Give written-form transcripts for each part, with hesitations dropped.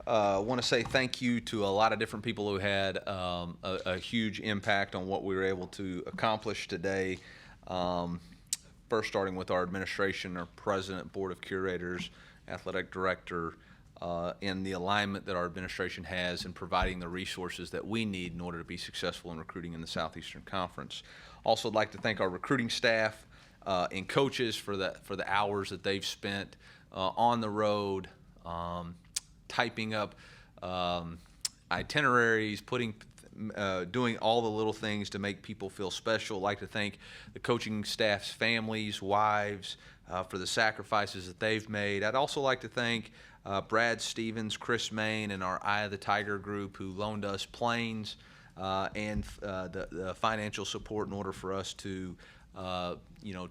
I want to say thank you to a lot of different people who had a huge impact on what we were able to accomplish today. First, starting with our administration, our president, board of curators, athletic director, and the alignment that our administration has in providing the resources that we need in order to be successful in recruiting in the Southeastern Conference. Also, I'd like to thank our recruiting staff and coaches for the hours that they've spent on the road, typing up itineraries, doing all the little things to make people feel special. I'd like to thank the coaching staff's families, wives, for the sacrifices that they've made. I'd also like to thank Brad Stevens, Chris Main, and our Eye of the Tiger group who loaned us planes and the financial support in order for us to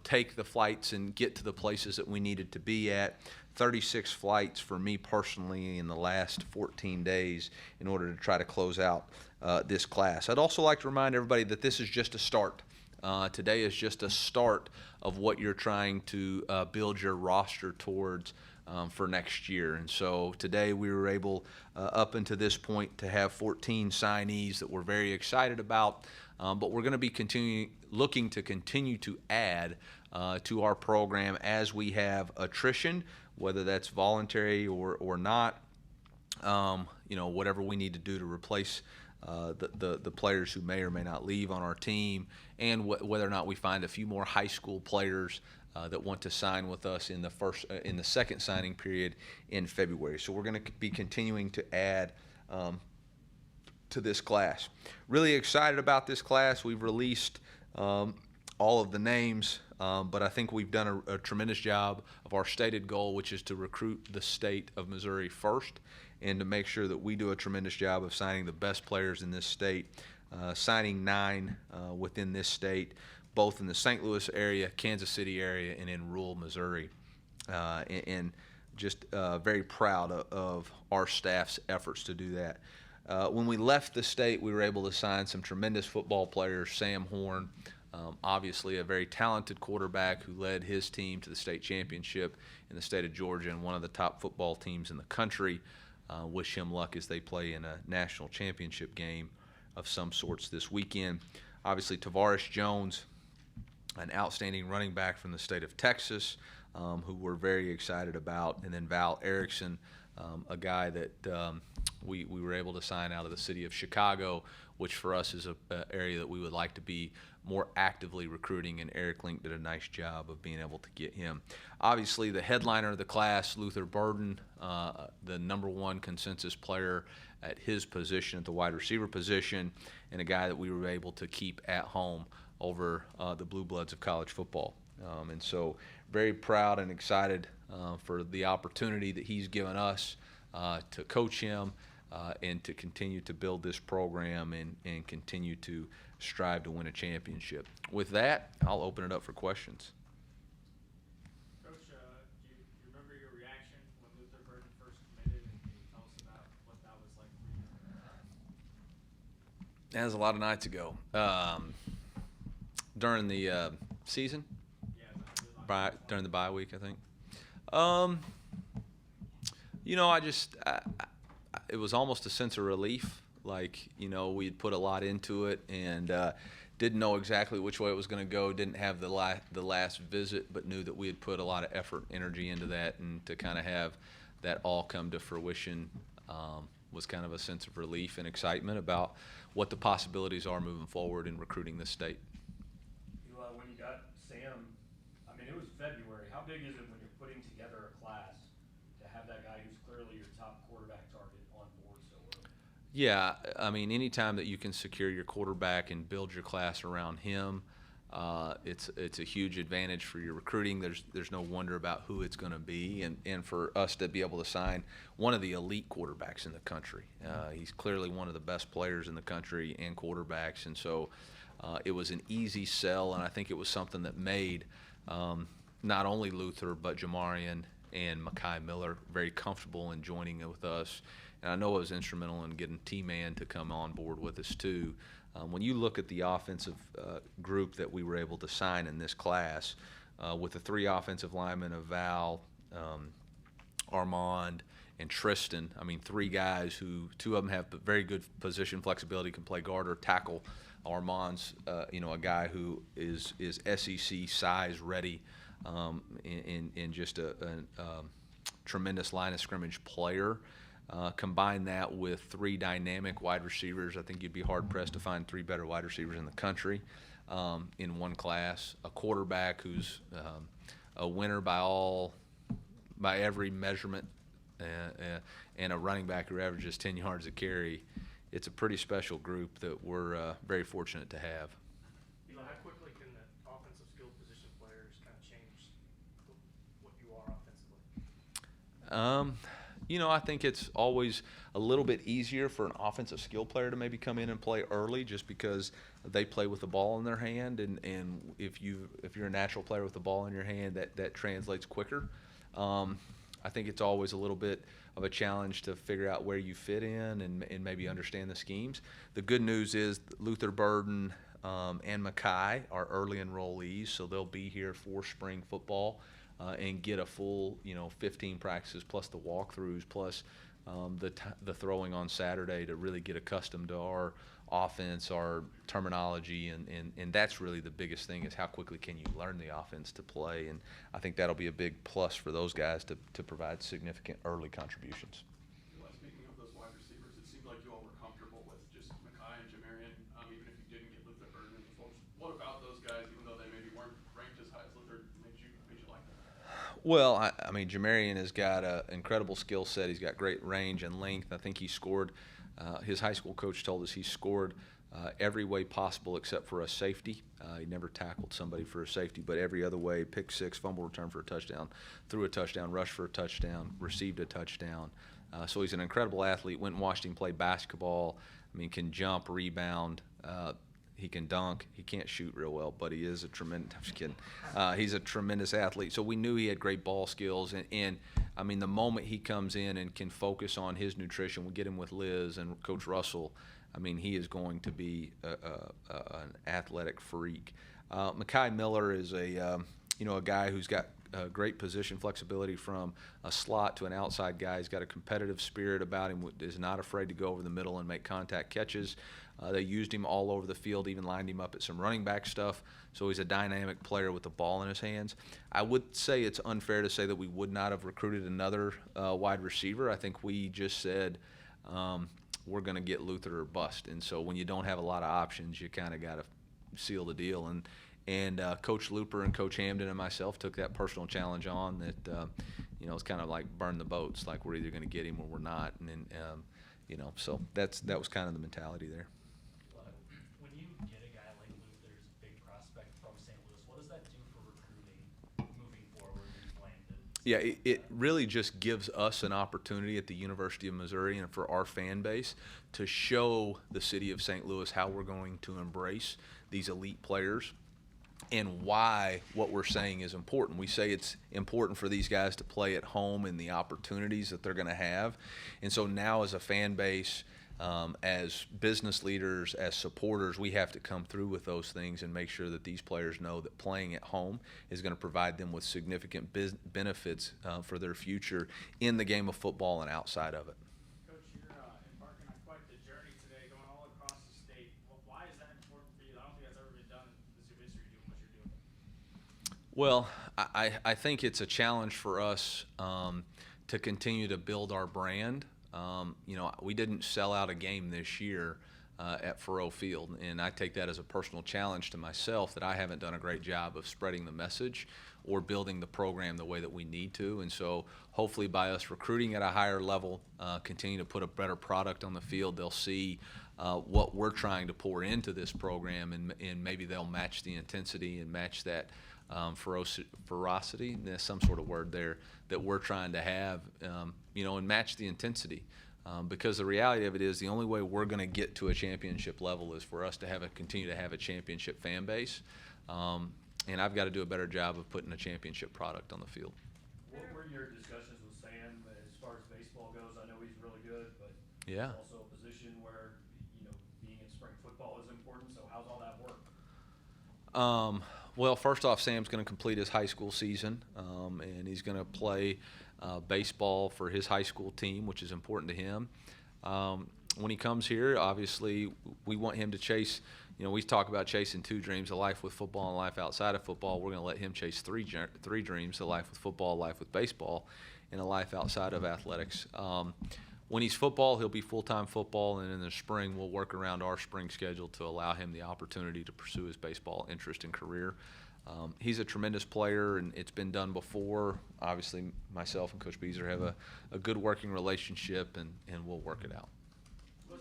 take the flights and get to the places that we needed to be at. 36 flights for me personally in the last 14 days in order to try to close out this class. I'd also like to remind everybody that this is just a start. Today is just a start of what you're trying to build your roster towards for next year. And so today we were able, up until this point, to have 14 signees that we're very excited about. But we're going to be looking to continue to add to our program as we have attrition, whether that's voluntary or not. Whatever we need to do to replace the players who may or may not leave on our team, and whether or not we find a few more high school players that want to sign with us in the second signing period in February. So we're going to be continuing to add to this class. Really excited about this class. We've released all of the names, but I think we've done a tremendous job of our stated goal, which is to recruit the state of Missouri first, and to make sure that we do a tremendous job of signing the best players in this state, signing 9 within this state, both in the St. Louis area, Kansas City area, and in rural Missouri. And just very proud of our staff's efforts to do that. When we left the state, we were able to sign some tremendous football players. Sam Horn, obviously a very talented quarterback who led his team to the state championship in the state of Georgia and one of the top football teams in the country. Wish him luck as they play in a national championship game of some sorts this weekend. Obviously, Tavares Jones, an outstanding running back from the state of Texas, who we're very excited about. And then Val Erickson, a guy that we were able to sign out of the city of Chicago, which for us is an area that we would like to be more actively recruiting, and Eric Link did a nice job of being able to get him. Obviously, the headliner of the class, Luther Burden, the #1 consensus player at his position, at the wide receiver position, and a guy that we were able to keep at home over the Blue Bloods of college football. And so very proud and excited for the opportunity that he's given us to coach him and to continue to build this program and continue to strive to win a championship. With that, I'll open it up for questions. Coach, do you remember your reaction when Luther Burden first committed, and can you tell us about what that was like for you? That was a lot of nights ago. During the season? Yeah, During the bye week, I think. It was almost a sense of relief. Like, we'd put a lot into it and didn't know exactly which way it was going to go. Didn't have the last visit, but knew that we had put a lot of effort, energy into that, and to kind of have that all come to fruition was kind of a sense of relief and excitement about what the possibilities are moving forward in recruiting this state. When you got Sam, it was February. How big is it when you're putting together a class to have that guy who's clearly your top quarterback target on board so early? Yeah, anytime that you can secure your quarterback and build your class around him, it's a huge advantage for your recruiting. There's no wonder about who it's going to be, and for us to be able to sign one of the elite quarterbacks in the country. He's clearly one of the best players in the country and quarterbacks, and so it was an easy sell, and I think it was something that made not only Luther but Jamarian and Makai Miller very comfortable in joining with us. And I know it was instrumental in getting T-Man to come on board with us too. When you look at the offensive group that we were able to sign in this class, with the 3 offensive linemen of Val, Armand, and Tristan. I mean, three guys who two of them have very good position flexibility, can play guard or tackle. Armand's, a guy who is SEC size ready, in just a tremendous line of scrimmage player. Combine that with three dynamic wide receivers. I think you'd be hard-pressed to find three better wide receivers in the country in one class. A quarterback who's a winner by every measurement, and a running back who averages 10 yards a carry. It's a pretty special group that we're very fortunate to have. How quickly can the offensive skill position players kind of change what you are offensively? I think it's always a little bit easier for an offensive skill player to maybe come in and play early, just because they play with the ball in their hand, and if you're a natural player with the ball in your hand, that translates quicker. I think it's always a little bit of a challenge to figure out where you fit in and maybe understand the schemes. The good news is Luther Burden and Makai are early enrollees, so they'll be here for spring football and get a full 15 practices plus the walkthroughs plus the throwing on Saturday to really get accustomed to our offense, our terminology, and that's really the biggest thing, is how quickly can you learn the offense to play. And I think that'll be a big plus for those guys to provide significant early contributions. Speaking of those wide receivers, it seemed like you all were comfortable with just Makai and Jamarian, even if you didn't get Luther Burden in the fold. What about those guys, even though they maybe weren't ranked as high as Luther, made you like them? Well, I mean, Jamarian has got an incredible skill set. He's got great range and length. I think he scored. His high school coach told us he scored every way possible except for a safety. He never tackled somebody for a safety, but every other way: pick six, fumble return for a touchdown, threw a touchdown, rushed for a touchdown, received a touchdown. So he's an incredible athlete. Went and watched him play basketball. I mean, can jump, rebound. He can dunk. He can't shoot real well, but he is a tremendous. I'm just kidding. He's a tremendous athlete. So we knew he had great ball skills, and I mean, the moment he comes in and can focus on his nutrition, we get him with Liz and Coach Russell. I mean, he is going to be an athletic freak. Makai Miller is a guy who's got great position flexibility from a slot to an outside guy. He's got a competitive spirit about him, is not afraid to go over the middle and make contact catches. They used him all over the field, even lined him up at some running back stuff. So he's a dynamic player with the ball in his hands. I would say it's unfair to say that we would not have recruited another wide receiver. I think we just said we're going to get Luther or bust. And so when you don't have a lot of options, you kind of got to seal the deal. And Coach Looper and Coach Hamden and myself took that personal challenge on that, it's kind of like burn the boats, like we're either going to get him or we're not. And so that was kind of the mentality there. When you get a guy like Luther's big prospect from St. Louis, what does that do for recruiting moving forward and landed? Yeah, it really just gives us an opportunity at the University of Missouri and for our fan base to show the city of St. Louis how we're going to embrace these elite players and why what we're saying is important. We say it's important for these guys to play at home and the opportunities that they're going to have. And so now as a fan base, as business leaders, as supporters, we have to come through with those things and make sure that these players know that playing at home is going to provide them with significant benefits for their future in the game of football and outside of it. Coach, you're embarking on quite the journey today, going all across the state. Well, why is that important for you? I don't think that's ever been done in Mizzou history, doing what you're doing. Well, I think it's a challenge for us to continue to build our brand. We didn't sell out a game this year at Faurot Field, and I take that as a personal challenge to myself that I haven't done a great job of spreading the message or building the program the way that we need to. And so hopefully by us recruiting at a higher level, continue to put a better product on the field, they'll see what we're trying to pour into this program, and maybe they'll match the intensity and match that ferocity, there's some sort of word there, that we're trying to have, and match the intensity. Because the reality of it is the only way we're going to get to a championship level is for us to continue to have a championship fan base. And I've got to do a better job of putting a championship product on the field. What were your discussions with Sam as far as baseball goes? I know he's really good, but Yeah. it's also a position where, being in spring football is important. So how's all that work? Well, first off, Sam's going to complete his high school season, and he's going to play baseball for his high school team, which is important to him. When he comes here, obviously, we want him to chase. We talk about chasing 2 dreams: a life with football and a life outside of football. We're going to let him chase three dreams: a life with football, a life with baseball, and a life outside of athletics. When he's football, he'll be full-time football, and in the spring, we'll work around our spring schedule to allow him the opportunity to pursue his baseball interest and career. He's a tremendous player, and it's been done before. Obviously, myself and Coach Beazer have a good working relationship, and we'll work it out. Was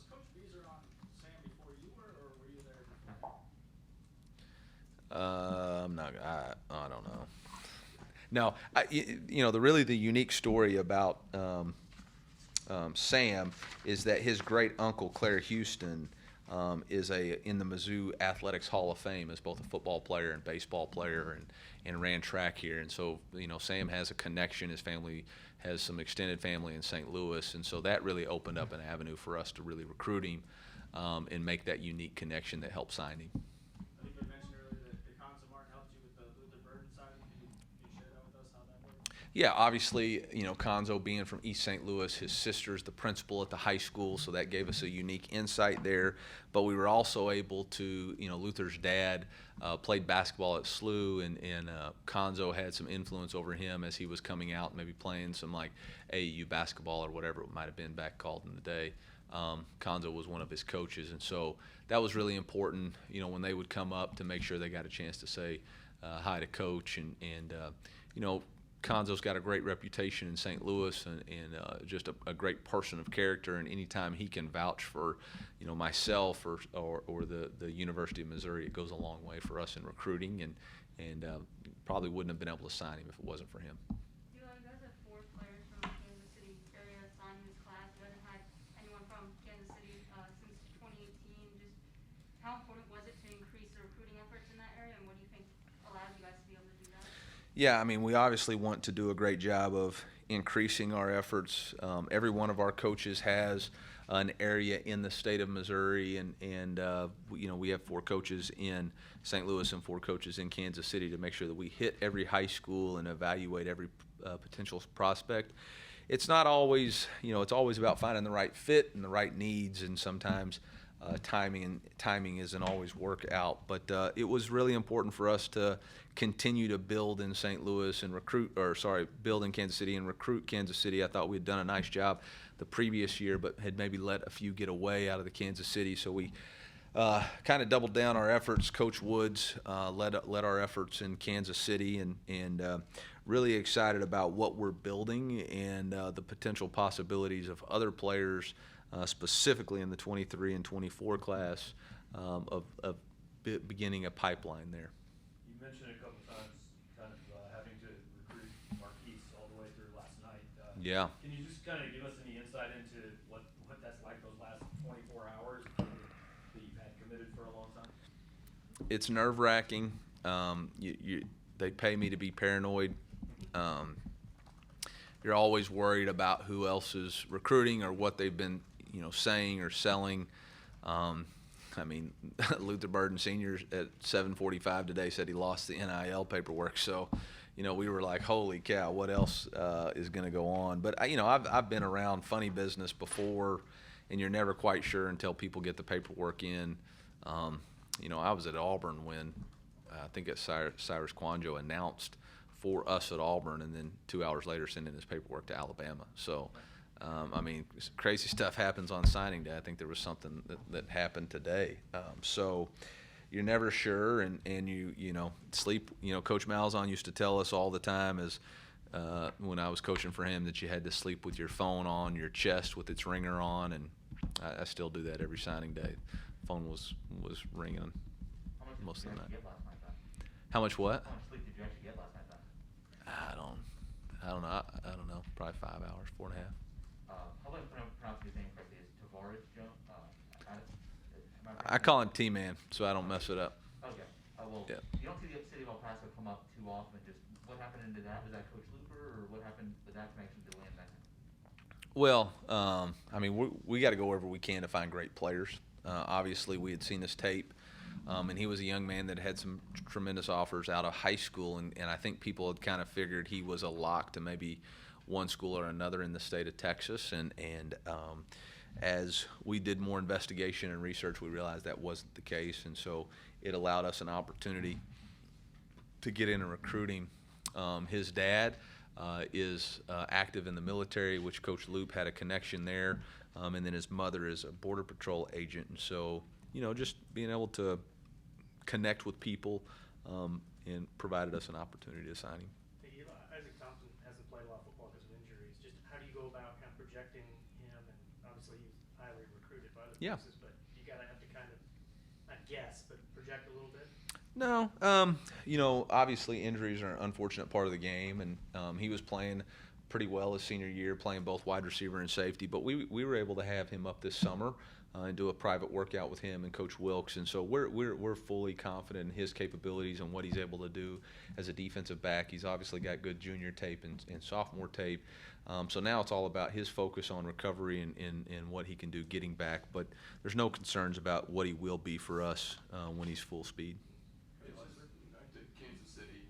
Coach Beazer on Sam before you were, or were you there before? I don't know. No, the unique story about Sam is that his great uncle Claire Houston is in the Mizzou Athletics Hall of Fame as both a football player and baseball player, and ran track here. And so Sam has a connection. His family has some extended family in St. Louis, and so that really opened up an avenue for us to really recruit him and make that unique connection that helped sign him. I think you mentioned earlier that the Cons of Martin helped you with the Luther Burden side. Can you share that with us, how that worked? Yeah, obviously, Conzo being from East St. Louis, his sister's the principal at the high school, so that gave us a unique insight there. But we were also able to, Luther's dad played basketball at SLU, and Conzo had some influence over him as he was coming out, maybe playing some like AAU basketball or whatever it might have been back called in the day. Conzo was one of his coaches, and so that was really important, when they would come up, to make sure they got a chance to say hi to Coach, and Conzo's got a great reputation in St. Louis, and just a great person of character, and anytime he can vouch for myself or the University of Missouri, it goes a long way for us in recruiting, and probably wouldn't have been able to sign him if it wasn't for him. You guys have 4 players from Kansas City area signed in this class. You haven't had anyone from Kansas City since 2018. Just how important was it to increase the recruiting efforts in that area, and what do you think allows you guys to be able to do that? Yeah, we obviously want to do a great job of increasing our efforts. Every one of our coaches has an area in the state of Missouri, and we have 4 coaches in St. Louis and 4 coaches in Kansas City to make sure that we hit every high school and evaluate every potential prospect. It's not always, it's always about finding the right fit and the right needs, and sometimes timing isn't always work out. But it was really important for us to continue to build in St. Louis and build in Kansas City and recruit Kansas City. I thought we had done a nice job the previous year, but had maybe let a few get away out of the Kansas City. So we kind of doubled down our efforts. Coach Woods led our efforts in Kansas City, and really excited about what we're building and the potential possibilities of other players, specifically in the 23 and 24 class, of beginning a pipeline there. You mentioned a couple times kind of having to recruit Marquise all the way through last night. Yeah. Can you just kind of give us any insight into what that's like those last 24 hours that you've had committed for a long time? It's nerve-wracking. They pay me to be paranoid. You're always worried about who else is recruiting or what they've been, saying or selling. Luther Burden Sr. at 7:45 today said he lost the NIL paperwork. So, we were like, holy cow, what else is going to go on? But, I've been around funny business before, and you're never quite sure until people get the paperwork in. I was at Auburn when I think Cyrus Kwanjo announced for us at Auburn, and then 2 hours later sending his paperwork to Alabama. So, crazy stuff happens on signing day. I think there was something that happened today. So you're never sure, and you sleep. Coach Malzahn used to tell us all the time when I was coaching for him that you had to sleep with your phone on your chest with its ringer on, and I still do that every signing day. Phone was ringing most of the night. How much what? How much sleep did you actually get last night then? I don't know. I don't know. Probably 5 hours, 4.5. How about pronounce his name correctly? Is Tavares Jones? I call him T-Man, so I don't mess it up. Okay. Well, yeah. You don't see the City of El Paso come up too often. Just what happened into that? Was that Coach Luper, or what happened with that connection to land that? Well, we got to go wherever we can to find great players. Obviously, we had seen this tape And he was a young man that had some tremendous offers out of high school, and I think people had kind of figured he was a lock to maybe one school or another in the state of Texas. And as we did more investigation and research, we realized that wasn't the case, and so it allowed us an opportunity to get in and recruit him. His dad is active in the military, which Coach Loop had a connection there, and then his mother is a Border Patrol agent. And so, just being able to connect with people and provided us an opportunity to sign him. Hey, Isaac Thompson hasn't played a lot of football because of injuries. Just how do you go about kind of projecting him? And obviously he's highly recruited by other places, but you gotta have to kind of not guess, but project a little bit. No, obviously injuries are an unfortunate part of the game, and he was playing pretty well his senior year, playing both wide receiver and safety. But we were able to have him up this summer and do a private workout with him and Coach Wilkes, and so we're fully confident in his capabilities and what he's able to do as a defensive back. He's obviously got good junior tape and sophomore tape, so now it's all about his focus on recovery and what he can do getting back. But there's no concerns about what he will be for us when he's full speed. Hey, Wisner, back to Kansas City.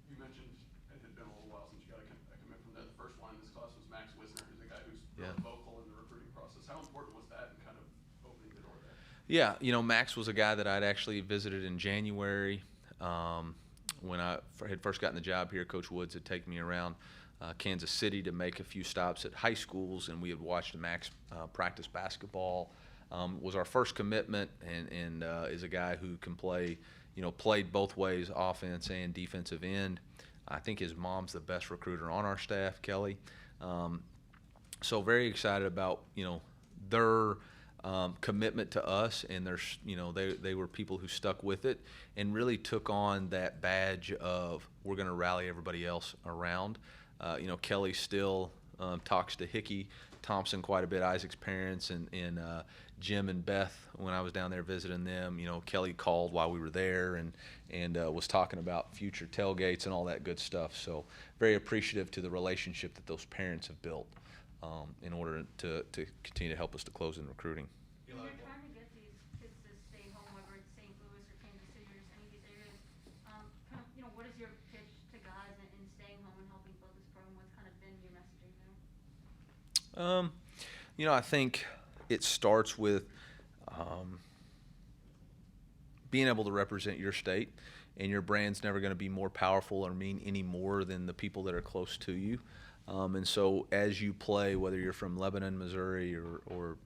You mentioned it had been a little while since you got a commit from there. The first one in this class was Max Wisner, who's a guy who's really vocal in the recruiting process. How important was that in kind of opening the door there? Yeah, Max was a guy that I'd actually visited in January. When I had first gotten the job here, Coach Woods had taken me around Kansas City to make a few stops at high schools, and we had watched Max practice basketball. Was our first commitment, and is a guy who can play, played both ways, offense and defensive end. I think his mom's the best recruiter on our staff, Kelly. So very excited about, their commitment to us, and there's, they were people who stuck with it and really took on that badge of we're going to rally everybody else around. Kelly still talks to Hickey, Thompson quite a bit, Isaac's parents, and Jim and Beth when I was down there visiting them. Kelly called while we were there and was talking about future tailgates and all that good stuff. So very appreciative to the relationship that those parents have built in order to continue to help us to close in recruiting. When you're trying to get these kids to stay home, whether it's St. Louis or Kansas City or just any of these areas, what is your pitch to guys in staying home and helping build this program? What's kind of been your messaging there? I think it starts with being able to represent your state, and your brand's never going to be more powerful or mean any more than the people that are close to you. And so as you play, whether you're from Lebanon, Missouri, or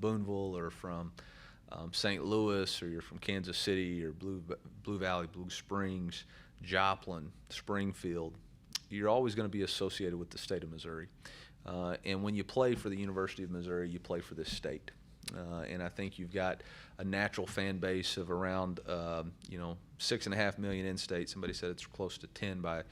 Booneville, or from St. Louis, or you're from Kansas City, or Blue Valley, Blue Springs, Joplin, Springfield, you're always going to be associated with the state of Missouri. And when you play for the University of Missouri, you play for this state. And I think you've got a natural fan base of around, 6.5 million in-state. Somebody said it's close to 10 by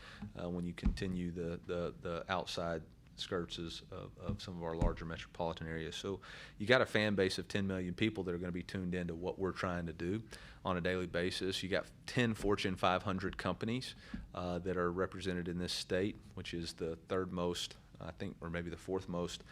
when you continue the outside skirts of some of our larger metropolitan areas. So you got a fan base of 10 million people that are going to be tuned into what we're trying to do on a daily basis. You got 10 Fortune 500 companies that are represented in this state, which is the third most, I think, or maybe the fourth most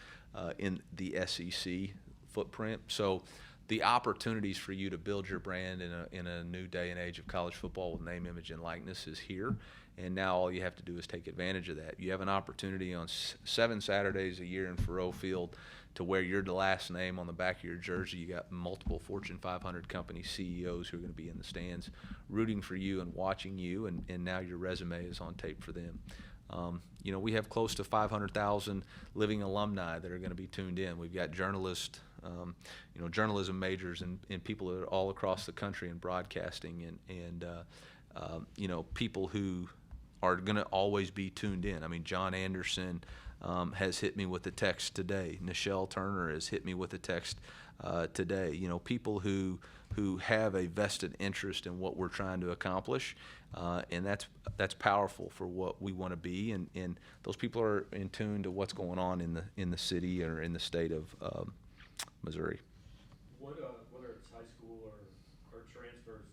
in the SEC footprint. So the opportunities for you to build your brand in a new day and age of college football with name, image, and likeness is here. And now all you have to do is take advantage of that. You have an opportunity on 7 Saturdays a year in Faurot Field to wear your last name on the back of your jersey. You got multiple Fortune 500 company CEOs who are going to be in the stands rooting for you and watching you, and now your resume is on tape for them. We have close to 500,000 living alumni that are going to be tuned in. We've got journalists, journalism majors and people that are all across the country in broadcasting and people who are going to always be tuned in. I mean, John Anderson has hit me with a text today. Nichelle Turner has hit me with a text today. People who have a vested interest in what we're trying to accomplish, and that's powerful for what we want to be. And those people are in tune to what's going on in the city or in the state of Missouri. Whether it's high school or transfers,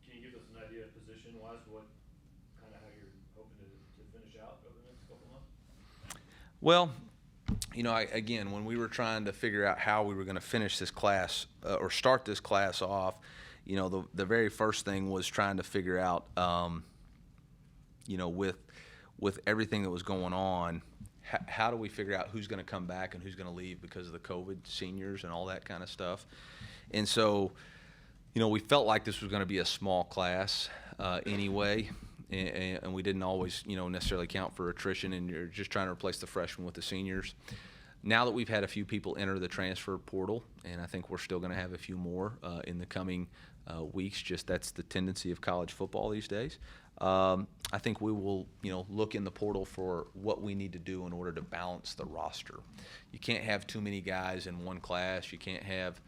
can you give us an idea position-wise what kind of how you're hoping to finish out over the next couple months? Well, Again, when we were trying to figure out how we were going to finish this class or start this class off, the very first thing was trying to figure out, with everything that was going on, how do we figure out who's going to come back and who's going to leave because of the COVID seniors and all that kind of stuff. And so, we felt like this was going to be a small class anyway, and we didn't always, necessarily count for attrition, and you're just trying to replace the freshmen with the seniors. Now that we've had a few people enter the transfer portal, and I think we're still going to have a few more in the coming weeks, just that's the tendency of college football these days. I think we will, look in the portal for what we need to do in order to balance the roster. You can't have too many guys in one class. You can't have,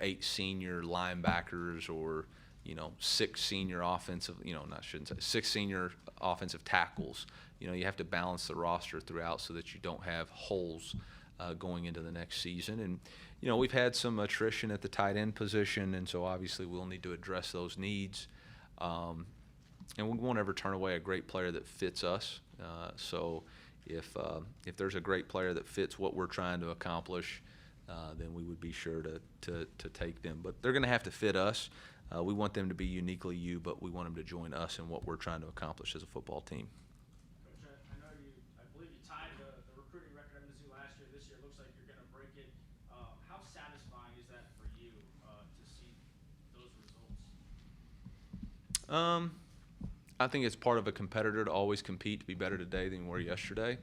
8 senior linebackers or, 6 senior offensive, 6 senior offensive tackles. You have to balance the roster throughout so that you don't have holes going into the next season. And, we've had some attrition at the tight end position, and so obviously we'll need to address those needs. And we won't ever turn away a great player that fits us. So if there's a great player that fits what we're trying to accomplish, then we would be sure to take them. But they're going to have to fit us. We want them to be uniquely you, but we want them to join us in what we're trying to accomplish as a football team. Coach, I believe you tied the recruiting record at Mizzou last year. This year it looks like you're going to break it. How satisfying is that for you to see those results? I think it's part of a competitor to always compete to be better today than you were yesterday,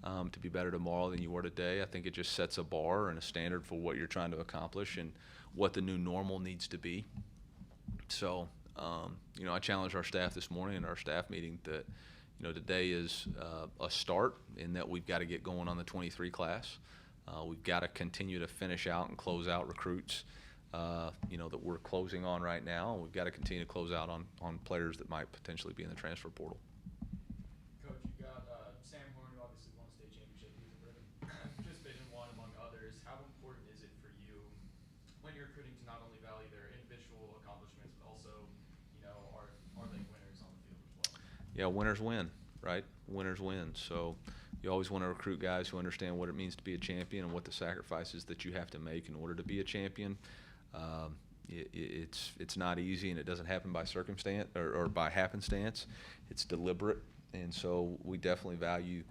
to be better tomorrow than you were today. I think it just sets a bar and a standard for what you're trying to accomplish and what the new normal needs to be. So, I challenged our staff this morning in our staff meeting that, today is a start in that we've got to get going on the 23 class. We've got to continue to finish out and close out recruits that we're closing on right now. And we've got to continue to close out on players that might potentially be in the transfer portal. Coach, you got Sam Horn, who obviously won a state championship. He was a Division I among others. How important is it for you when you're recruiting to not only value their individual accomplishments, but also, are they winners on the field as well? Yeah, winners win, right? Winners win. So you always want to recruit guys who understand what it means to be a champion and what the sacrifices that you have to make in order to be a champion. It's not easy, and it doesn't happen by circumstance or by happenstance. It's deliberate, and so we definitely value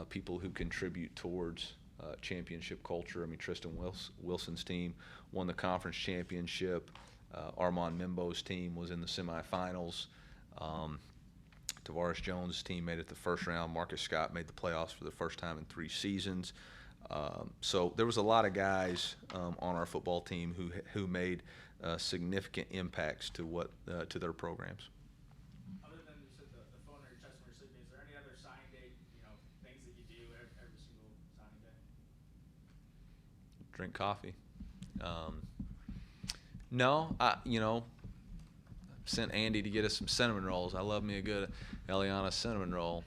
people who contribute towards championship culture. I mean, Tristan Wilson's team won the conference championship. Armand Mimbo's team was in the semifinals. Tavares Jones' team made it the first round. Marcus Scott made the playoffs for the first time in 3 seasons. So there was a lot of guys on our football team who made significant impacts to their programs. Other than you said the phone on your chest when you're sleeping, is there any other signing day, things that you do every single signing day? Drink coffee. No, sent Andy to get us some cinnamon rolls. I love me a good Eliana cinnamon roll.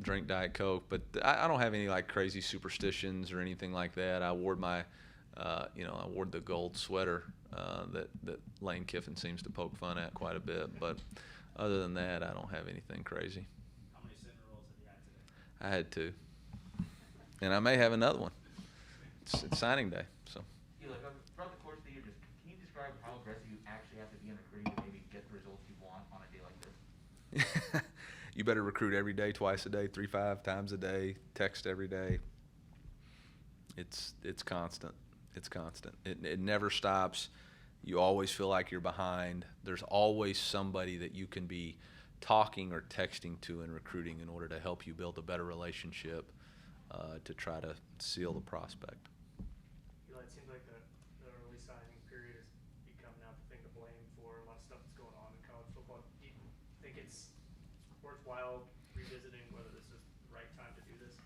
Drink Diet Coke, but I don't have any crazy superstitions or anything like that. I wore I wore the gold sweater that Lane Kiffin seems to poke fun at quite a bit. But other than that, I don't have anything crazy. How many cinnamon rolls have you had today? I had 2, and I may have another one. It's signing day, so. Throughout the course of the year, can you describe how aggressive you actually have to be in recruiting to maybe get the results you want on a day like this? You better recruit every day, twice a day, 3-5 times a day, text every day. It's constant. It's constant. It never stops. You always feel like you're behind. There's always somebody that you can be talking or texting to in recruiting in order to help you build a better relationship to try to seal the prospect. It seems like the early signing period has become now the thing to blame for a lot of stuff that's going on in college football. Do you think it's worthwhile revisiting whether this is the right time to do this?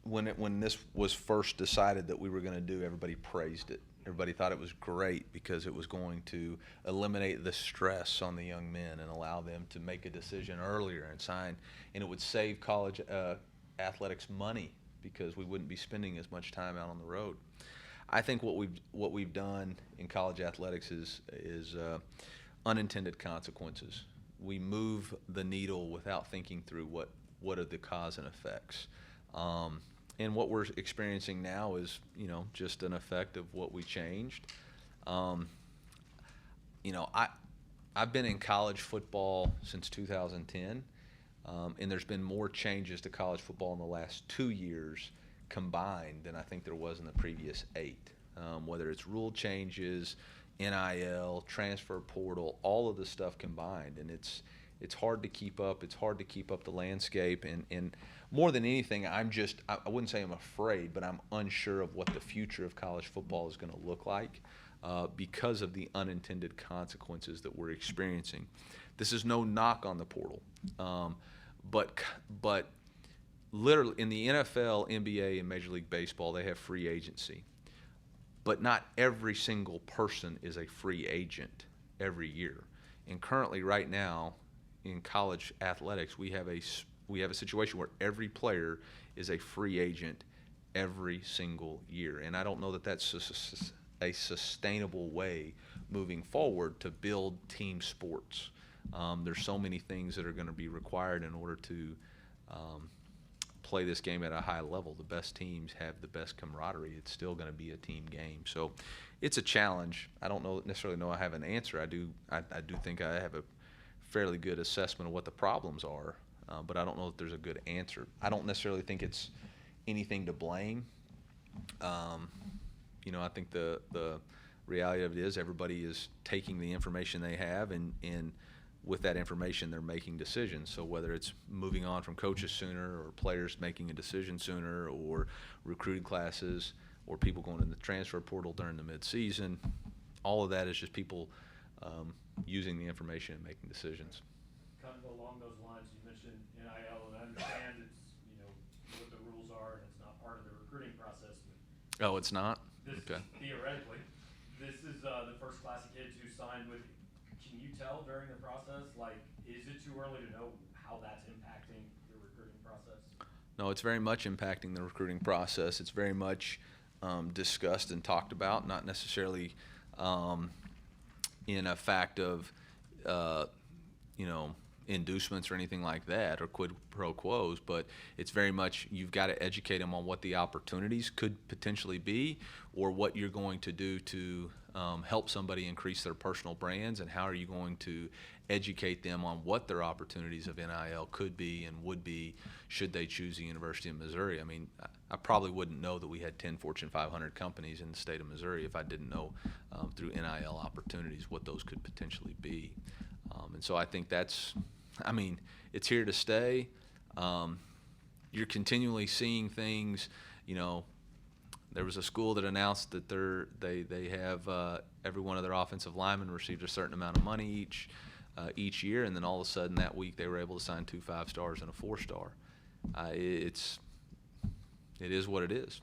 When this was first decided that we were going to do, everybody praised it. Everybody thought it was great because it was going to eliminate the stress on the young men and allow them to make a decision earlier and sign, and it would save college athletics money because we wouldn't be spending as much time out on the road. I think what we've done in college athletics is unintended consequences. We move the needle without thinking through what are the cause and effects. And what we're experiencing now is, just an effect of what we changed. I've been in college football since 2010, and there's been more changes to college football in the last 2 years combined than I think there was in the previous 8. Whether it's rule changes, NIL, transfer portal, all of this stuff combined, and it's hard to keep up. It's hard to keep up the landscape, and more than anything, I wouldn't say I'm afraid, but I'm unsure of what the future of college football is going to look like because of the unintended consequences that we're experiencing. This is no knock on the portal, but literally in the NFL, NBA, and Major League Baseball, they have free agency. But not every single person is a free agent every year. And currently, right now, in college athletics, we have a situation where every player is a free agent every single year. And I don't know that that's a sustainable way moving forward to build team sports. There's so many things that are going to be required in order to play this game at a high level. The best teams have the best camaraderie. It's still going to be a team game. So it's a challenge. I don't necessarily know I have an answer. I do think I have a fairly good assessment of what the problems are, but I don't know that there's a good answer. I don't necessarily think it's anything to blame. I think the reality of it is everybody is taking the information they have, and with that information they're making decisions. So whether it's moving on from coaches sooner, or players making a decision sooner, or recruiting classes, or people going in the transfer portal during the midseason, all of that is just people using the information and making decisions. Kind of along those lines, you mentioned NIL, and I understand it's what the rules are, and it's not part of the recruiting process. But oh, it's not? Okay. Theoretically, this is the first class of kids who signed with. Can you tell during the process, is it too early to know how that's impacting the recruiting process? No, it's very much impacting the recruiting process. It's very much discussed and talked about, not necessarily in a fact of, inducements or anything like that, or quid pro quos, but it's very much you've got to educate them on what the opportunities could potentially be, or what you're going to do to help somebody increase their personal brands, and how are you going to educate them on what their opportunities of NIL could be and would be should they choose the University of Missouri. I mean, I probably wouldn't know that we had 10 Fortune 500 companies in the state of Missouri if I didn't know through NIL opportunities what those could potentially be. And so I think it's here to stay. You're continually seeing things, There was a school that announced that they have every one of their offensive linemen received a certain amount of money each year, and then all of a sudden that week they were able to sign 2 5-stars and a 4-star. It is what it is.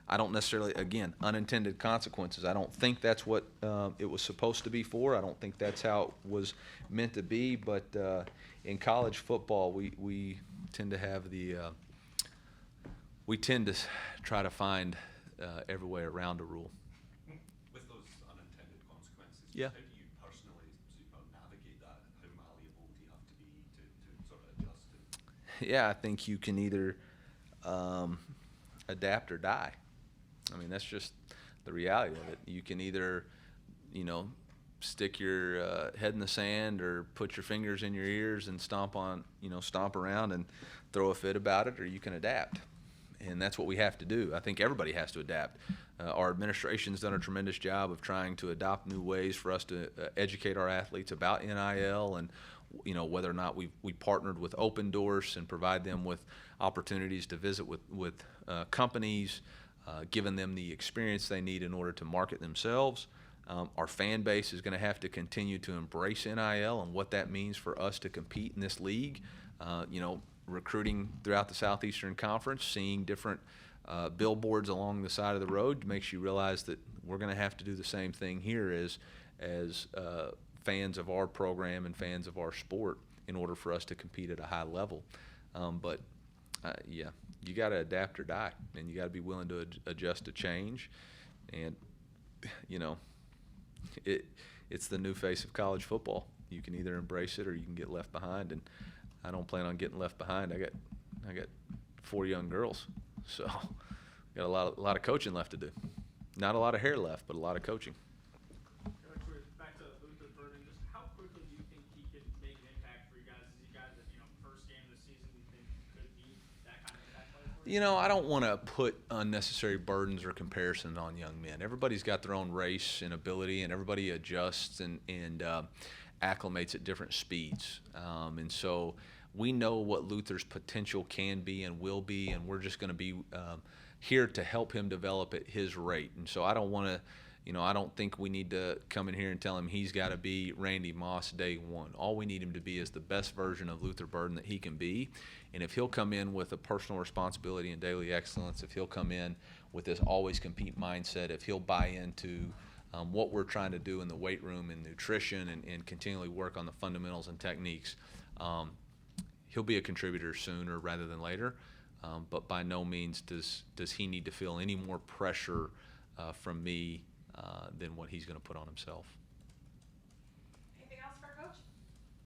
I don't necessarily, again, unintended consequences. I don't think that's what it was supposed to be for. I don't think that's how it was meant to be. But in college football, we tend to have we tend to try to find every way around a rule. With those unintended consequences, yeah. How do you personally navigate that? How malleable do you have to be to sort of adjust to? Yeah, I think you can either adapt or die. I mean, that's just the reality of it. You can either, stick your head in the sand, or put your fingers in your ears and stomp around and throw a fit about it, or you can adapt. And that's what we have to do. I think everybody has to adapt. Our administration's done a tremendous job of trying to adopt new ways for us to educate our athletes about NIL, and whether or not we partnered with Open Doors and provide them with opportunities to visit with companies, giving them the experience they need in order to market themselves. Our fan base is going to have to continue to embrace NIL and what that means for us to compete in this league. Recruiting throughout the Southeastern Conference, seeing different billboards along the side of the road makes you realize that we're going to have to do the same thing here as fans of our program and fans of our sport in order for us to compete at a high level. Yeah, you got to adapt or die, and you got to be willing to adjust to change. And it's the new face of college football. You can either embrace it or you can get left behind. And I don't plan on getting left behind. I got 4 young girls, so got a lot of coaching left to do. Not a lot of hair left, but a lot of coaching. Coach, we're back to Luther Burden. Just how quickly do you think he can make an impact for you guys? Is he guys that, first game of the season you think could be that kind of impact player for you? I don't want to put unnecessary burdens or comparisons on young men. Everybody's got their own race and ability, and everybody adjusts and acclimates at different speeds. And so we know what Luther's potential can be and will be, and we're just going to be here to help him develop at his rate. And so I don't want to, I don't think we need to come in here and tell him he's got to be Randy Moss day one. All we need him to be is the best version of Luther Burden that he can be. And if he'll come in with a personal responsibility and daily excellence, if he'll come in with this always compete mindset, if he'll buy into what we're trying to do in the weight room and nutrition and continually work on the fundamentals and techniques, he'll be a contributor sooner rather than later. But by no means does he need to feel any more pressure from me than what he's going to put on himself.